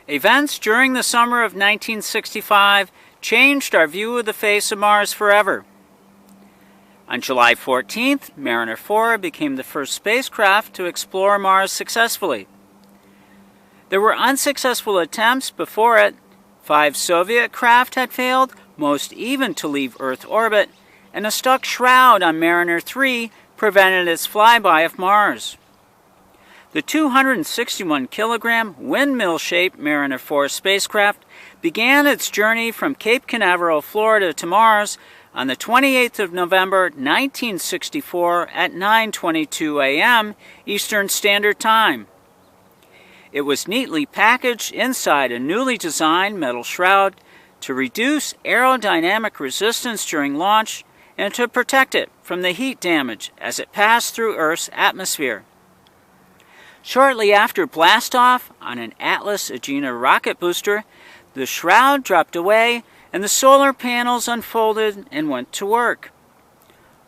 Events during the summer of 1965 changed our view of the face of Mars forever. On July 14th, Mariner 4 became the first spacecraft to explore Mars successfully. There were unsuccessful attempts before it. 5 Soviet craft had failed, most even to leave Earth orbit, and a stuck shroud on Mariner 3 prevented its flyby of Mars. The 261-kilogram windmill-shaped Mariner 4 spacecraft began its journey from Cape Canaveral, Florida to Mars on the 28th of November 1964 at 9:22 a.m. Eastern Standard Time. It was neatly packaged inside a newly designed metal shroud to reduce aerodynamic resistance during launch and to protect it from the heat damage as it passed through Earth's atmosphere. Shortly after blastoff on an Atlas Agena rocket booster, the shroud dropped away and the solar panels unfolded and went to work.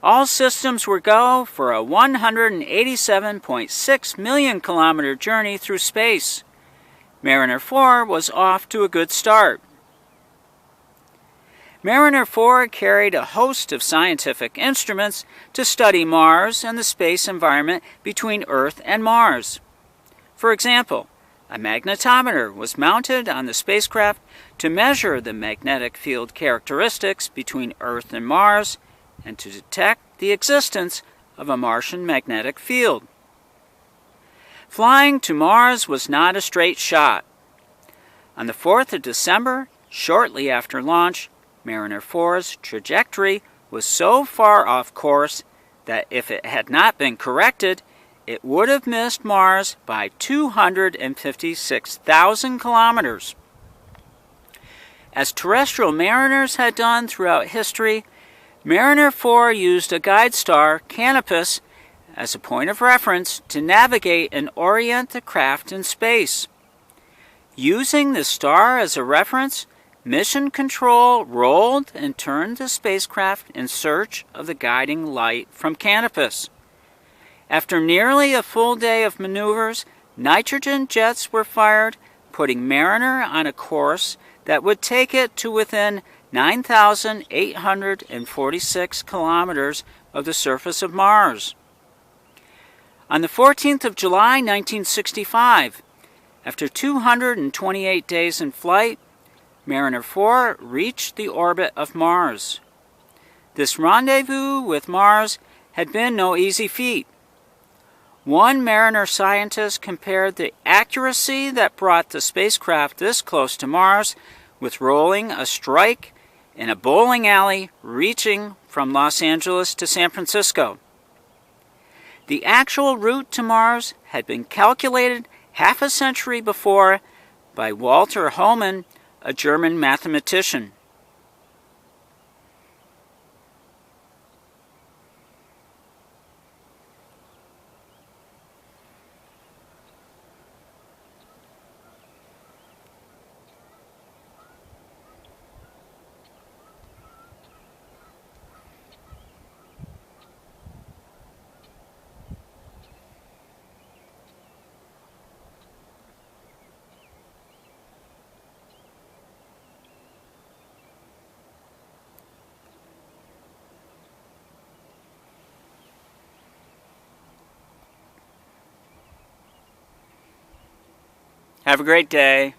All systems were go for a 187.6 million kilometer journey through space. Mariner 4 was off to a good start. Mariner 4 carried a host of scientific instruments to study Mars and the space environment between Earth and Mars. For example, a magnetometer was mounted on the spacecraft to measure the magnetic field characteristics between Earth and Mars and to detect the existence of a Martian magnetic field. Flying to Mars was not a straight shot. On the 4th of December, shortly after launch, Mariner 4's trajectory was so far off course that if it had not been corrected, it would have missed Mars by 256,000 kilometers. As terrestrial mariners had done throughout history, Mariner 4 used a guide star, Canopus, as a point of reference to navigate and orient the craft in space. Using the star as a reference, Mission Control rolled and turned the spacecraft in search of the guiding light from Canopus. After nearly a full day of maneuvers, nitrogen jets were fired, putting Mariner on a course that would take it to within 9,846 kilometers of the surface of Mars. On the 14th of July, 1965, after 228 days in flight, Mariner 4 reached the orbit of Mars. This rendezvous with Mars had been no easy feat. One Mariner scientist compared the accuracy that brought the spacecraft this close to Mars with rolling a strike in a bowling alley reaching from Los Angeles to San Francisco. The actual route to Mars had been calculated half a century before by Walter Hohmann, a German mathematician. Have a great day.